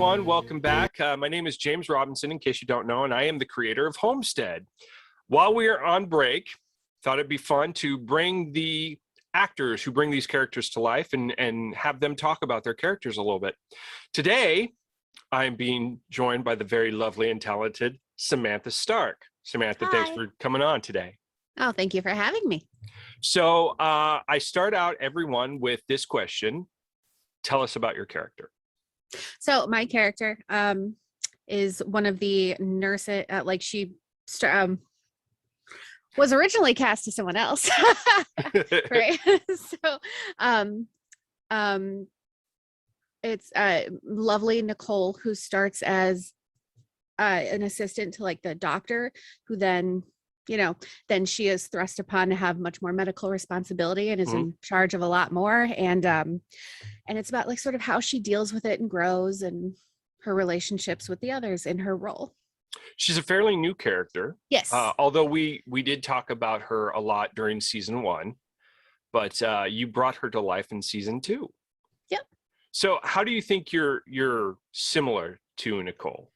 everyone. Welcome back. My name is James Robinson, in case you don't know, and I am the creator of Homestead. While we are on break, thought it'd be fun to bring the actors who bring these characters to life and have them talk about their characters a little bit. Today, I'm being joined by the very lovely and talented Samantha Stark. Samantha, Hi. thanks for coming on today. Oh, thank you for having me. So I start out everyone with this question. Tell us about your character. So my character is one of the nurses, was originally cast as someone else. Right. It's lovely Nicole, who starts as an assistant to like the doctor, who then she is thrust upon to have much more medical responsibility and is in charge of a lot more. And it's about like sort of how she deals with it and grows, and her relationships with the others in her role. She's a fairly new character. Yes. Although we did talk about her a lot during season 1, but you brought her to life in season 2. Yep. So how do you think you're similar to Nicole?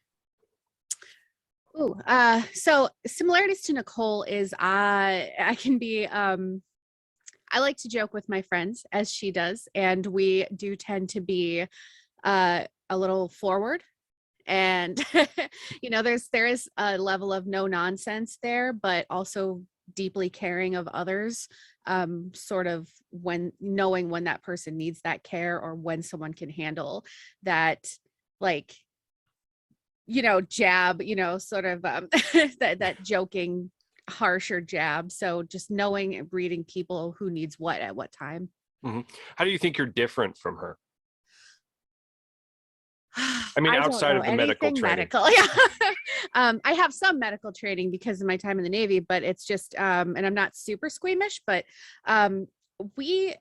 So similarities to Nicole is I can be I like to joke with my friends, as she does, and we do tend to be a little forward, and there is a level of no nonsense there, but also deeply caring of others, sort of knowing when that person needs that care, or when someone can handle that, like, jab, sort of that joking, harsher jab. So just knowing and reading people who needs what at what time. How do you think you're different from her? I mean, I outside of the medical training. Yeah. I have some medical training because of my time in the Navy, but it's just, and I'm not super squeamish, but we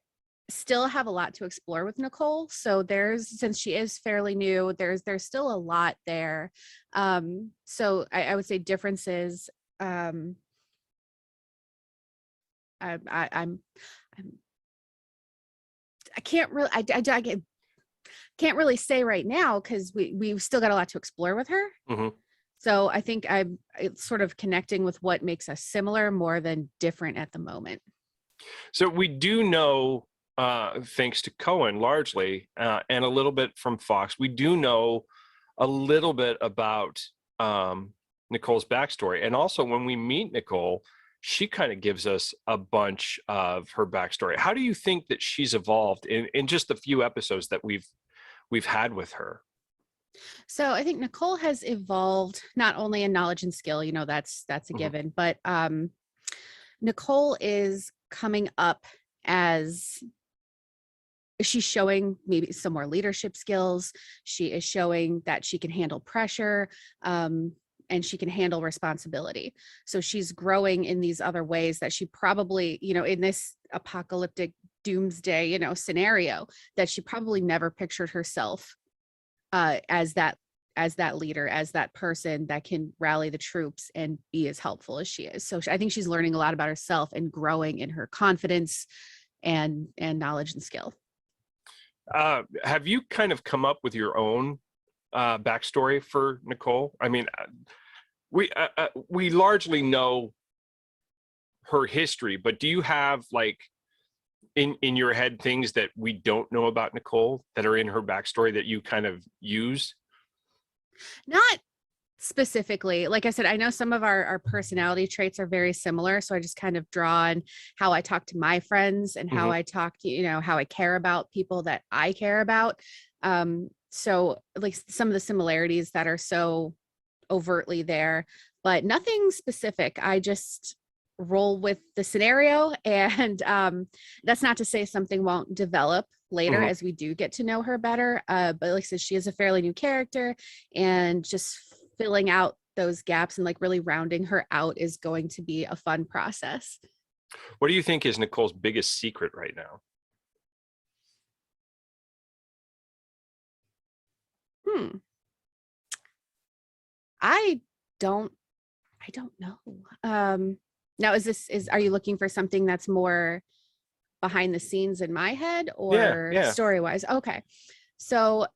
still have a lot to explore with Nicole. So since she is fairly new, there's still a lot there. So I would say differences. I'm I can't really I can't really say right now, because we've still got a lot to explore with her. So I think it's sort of connecting with what makes us similar more than different at the moment. So we do know, thanks to Cohen largely, and a little bit from Fox, we do know a little bit about Nicole's backstory. And also when we meet Nicole, she kind of gives us a bunch of her backstory. How do you think that she's evolved in just the few episodes that we've had with her? So I think Nicole has evolved not only in knowledge and skill, that's a given, but Nicole is coming up as she's showing maybe some more leadership skills. She is showing that she can handle pressure, and she can handle responsibility. So she's growing in these other ways that she probably, in this apocalyptic doomsday, scenario, that she probably never pictured herself as that leader, as that person that can rally the troops and be as helpful as she is. So I think she's learning a lot about herself and growing in her confidence and knowledge and skill. Have you kind of come up with your own backstory for Nicole? I mean, we largely know her history, but do you have like in your head things that we don't know about Nicole that are in her backstory that you kind of use? Not specifically. Like I said, I know some of our personality traits are very similar. So I just kind of draw on how I talk to my friends and how I talk, how I care about people that I care about. So like some of the similarities that are so overtly there, but nothing specific. I just roll with the scenario, and that's not to say something won't develop later as we do get to know her better, but like I said, she is a fairly new character, and just filling out those gaps and like really rounding her out is going to be a fun process. What do you think is Nicole's biggest secret right now? I don't know. Now are you looking for something that's more behind the scenes in my head, or Yeah. story wise? Okay. So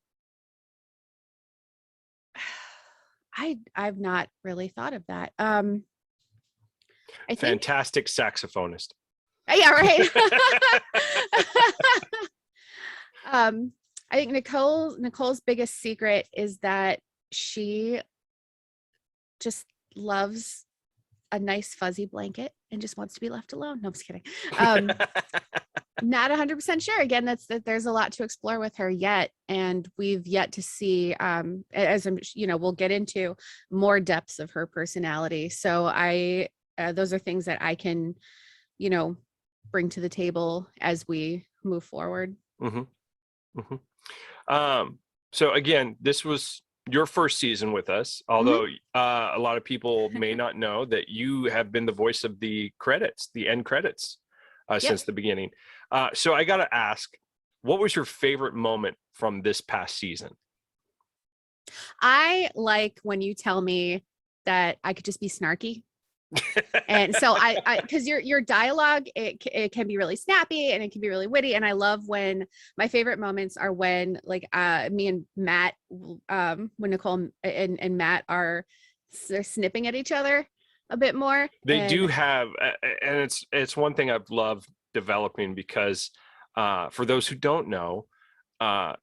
I've not really thought of that. I think, Fantastic saxophonist. yeah, right. I think Nicole's biggest secret is that she just loves a nice fuzzy blanket and just wants to be left alone. No, I'm just kidding. Not 100% sure. Again, that there's a lot to explore with her yet, and we've yet to see, as I'm, we'll get into more depths of her personality. So those are things that I can, bring to the table as we move forward. Mm-hmm. Mm-hmm. So again, this was your first season with us, Mm-hmm. although a lot of people may not know that you have been the voice of the credits, the end credits, Yep. since the beginning. So I got to ask, what was your favorite moment from this past season? I like when you tell me that I could just be snarky. And so because your dialogue, it can be really snappy and it can be really witty. And I love when my favorite moments are when like me and Matt, when Nicole and Matt they're snipping at each other a bit more. They do have, and it's one thing I've loved developing, because for those who don't know,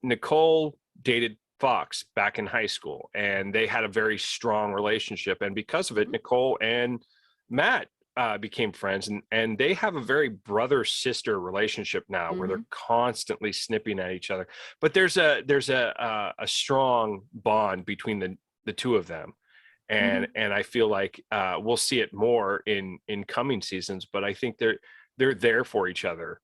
Nicole dated Fox back in high school, and they had a very strong relationship. And because of it, Nicole and Matt became friends, and they have a very brother-sister relationship now, where they're constantly snipping at each other. But there's a strong bond between the two of them. And I feel like we'll see it more in coming seasons, but I think they're there for each other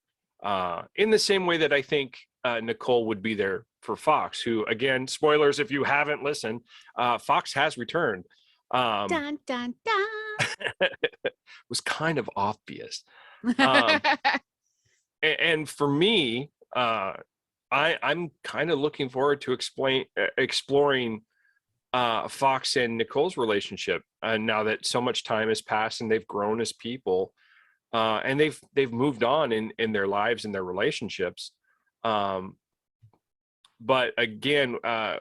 in the same way that I think Nicole would be there for Fox, who, again, spoilers if you haven't listened, Fox has returned. Dun, dun, dun. Was kind of obvious. And for me, I'm kind of looking forward to exploring Fox and Nicole's relationship, now that so much time has passed and they've grown as people, and they've moved on in their lives and their relationships. But again,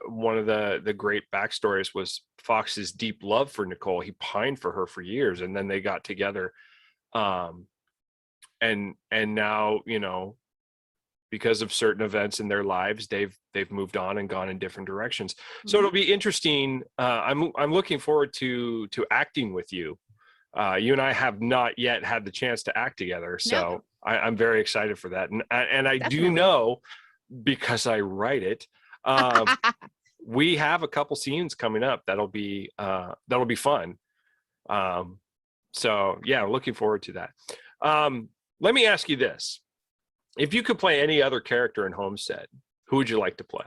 one of the great backstories was Fox's deep love for Nicole. He pined for her for years, and then they got together. And now, because of certain events in their lives, they've moved on and gone in different directions. So it'll be interesting. I'm looking forward to acting with you. You and I have not yet had the chance to act together, so No. I'm very excited for that. And I Definitely. do know, because I write it, we have a couple scenes coming up that'll be fun. So yeah, looking forward to that. Let me ask you this. If you could play any other character in Homestead, who would you like to play?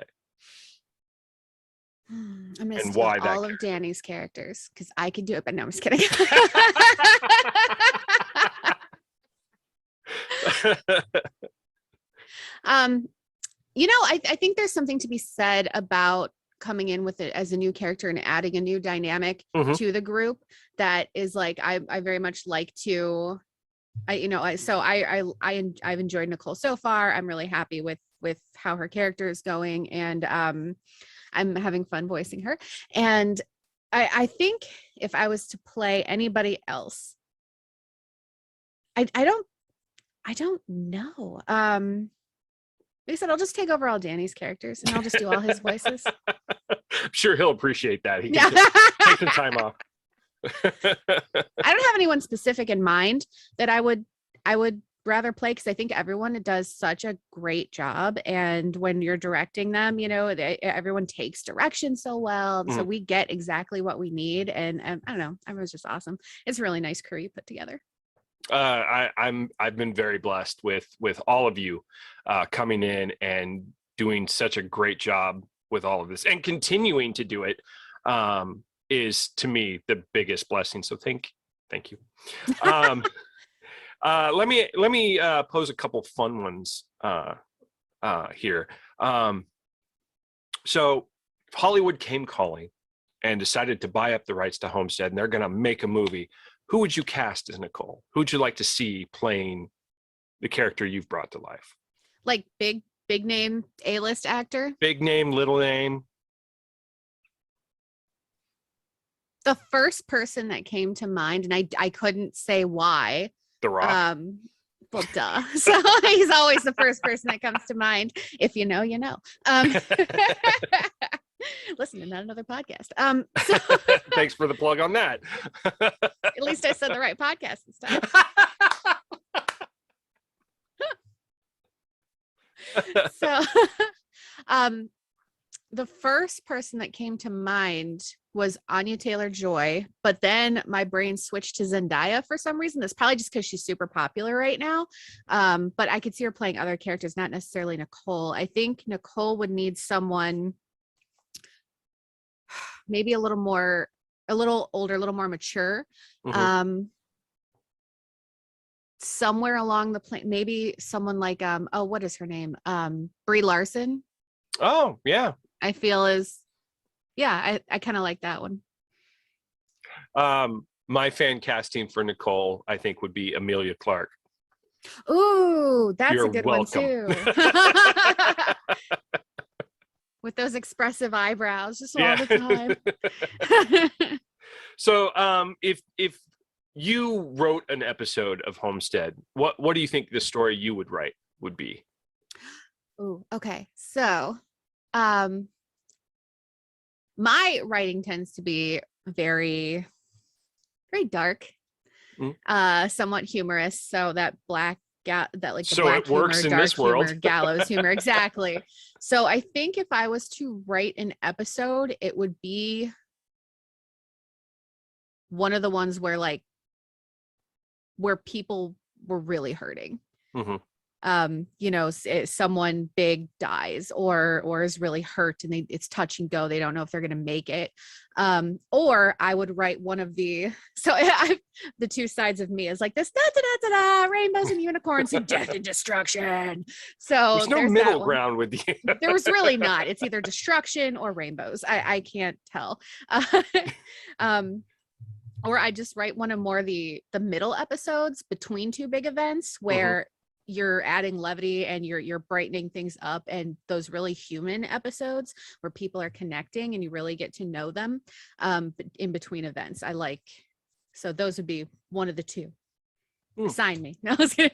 I'm going to And steal why that all of Danny's characters because I could do it, but no, I'm just kidding. I think there's something to be said about coming in with it as a new character and adding a new dynamic to the group. That is like, I very much like to, I've enjoyed Nicole so far. I'm really happy with how her character is going, and I'm having fun voicing her. And I think if I was to play anybody else, I don't know. Like I said, I'll just take over all Danny's characters and I'll just do all his voices. I'm sure he'll appreciate that. He can take some time off. I don't have anyone specific in mind that I would rather play, because I think everyone does such a great job, and when you're directing them, everyone takes direction so well, so we get exactly what we need, and I don't know, everyone's just awesome. It's a really nice crew you put together. I've been very blessed with all of you coming in and doing such a great job with all of this, and continuing to do it is, to me, the biggest blessing. So thank you. Let me pose a couple fun ones here. So if Hollywood came calling and decided to buy up the rights to Homestead and they're going to make a movie, who would you cast as Nicole? Who would you like to see playing the character you've brought to life? Like big name A-list actor? Big name, little name? The first person that came to mind, and I couldn't say why. The Rock. Well, duh. So he's always the first person that comes to mind. If you know, you know. Listen to not another podcast. So Thanks for the plug on that. at least I said the right podcast this time. So the first person that came to mind was Anya Taylor-Joy, but then my brain switched to Zendaya for some reason. That's probably just because she's super popular right now. But I could see her playing other characters, not necessarily Nicole. I think Nicole would need someone maybe a little older, a little more mature. Mhm. Somewhere along the plane, maybe someone like what is her name? Brie Larson. Oh, yeah. I feel I kind of like that one. My fan casting for Nicole, I think, would be Emilia Clarke. Ooh, that's You're a good welcome. one too. With those expressive eyebrows just all Yeah. the time. So if you wrote an episode of Homestead, what do you think the story you would write would be? Ooh, okay. So my writing tends to be very, very dark, somewhat humorous. So that black that like the So black it works humor, in this dark humor, world. gallows humor, exactly. So I think if I was to write an episode, it would be one of the ones where people were really hurting. Mm-hmm. Someone big dies or is really hurt and it's touch and go. They don't know if they're going to make it. Or I would write one of the two sides of me is like this rainbows and unicorns and death and destruction. So there's no middle ground with you. There was really not. It's either destruction or rainbows. I can't tell. Or I just write one of more the middle episodes between two big events where you're adding levity and you're brightening things up, and those really human episodes where people are connecting and you really get to know them in between events. So those would be one of the two. Assign me. No, I was kidding.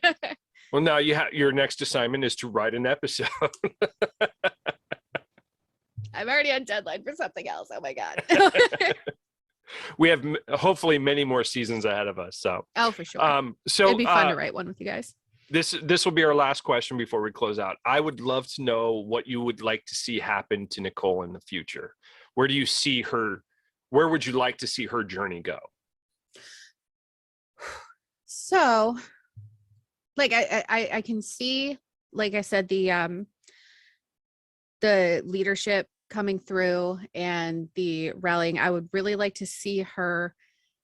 Well, now your next assignment is to write an episode. I'm already on deadline for something else. Oh my God. We have hopefully many more seasons ahead of us. So for sure. So it'd be fun to write one with you guys. This will be our last question before we close out. I would love to know what you would like to see happen to Nicole in the future. Where do you see her? Where would you like to see her journey go? So, I can see, like I said, the leadership coming through and the rallying. I would really like to see her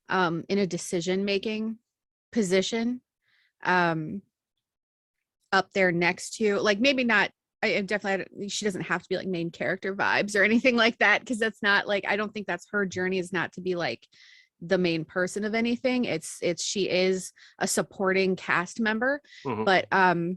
in a decision-making position. Up there next to, maybe not, I definitely, she doesn't have to be main character vibes or anything like that, because that's not I don't think that's her journey, is not to be the main person of anything. She is a supporting cast member, but I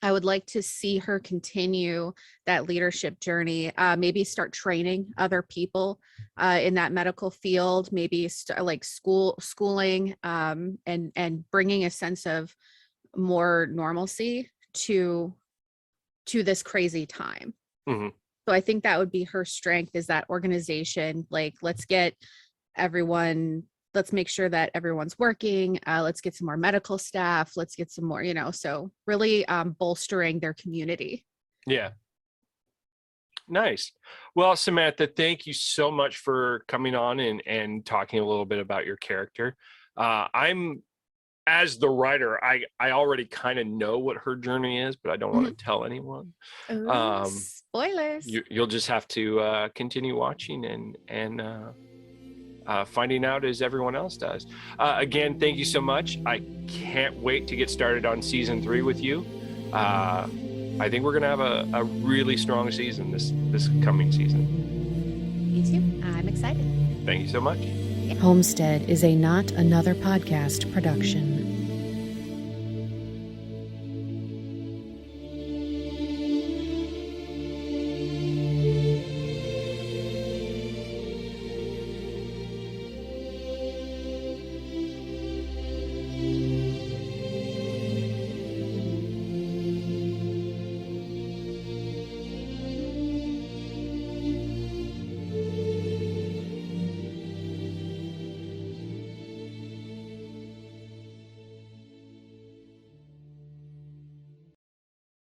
would like to see her continue that leadership journey, maybe start training other people in that medical field, maybe schooling and bringing a sense of more normalcy to this crazy time. So I think that would be her strength, is that organization. Let's make sure that everyone's working. Let's get some more medical staff. Let's get some more, so really bolstering their community. Yeah. Nice. Well, Samantha, thank you so much for coming on and talking a little bit about your character. As the writer, I already kind of know what her journey is, but I don't want to tell anyone. Ooh, spoilers. You'll just have to continue watching and finding out as everyone else does. Again, thank you so much. I can't wait to get started on season 3 with you. I think we're gonna have a really strong season this coming season. Me too. I'm excited. Thank you so much. Homestead is a Not Another Podcast production.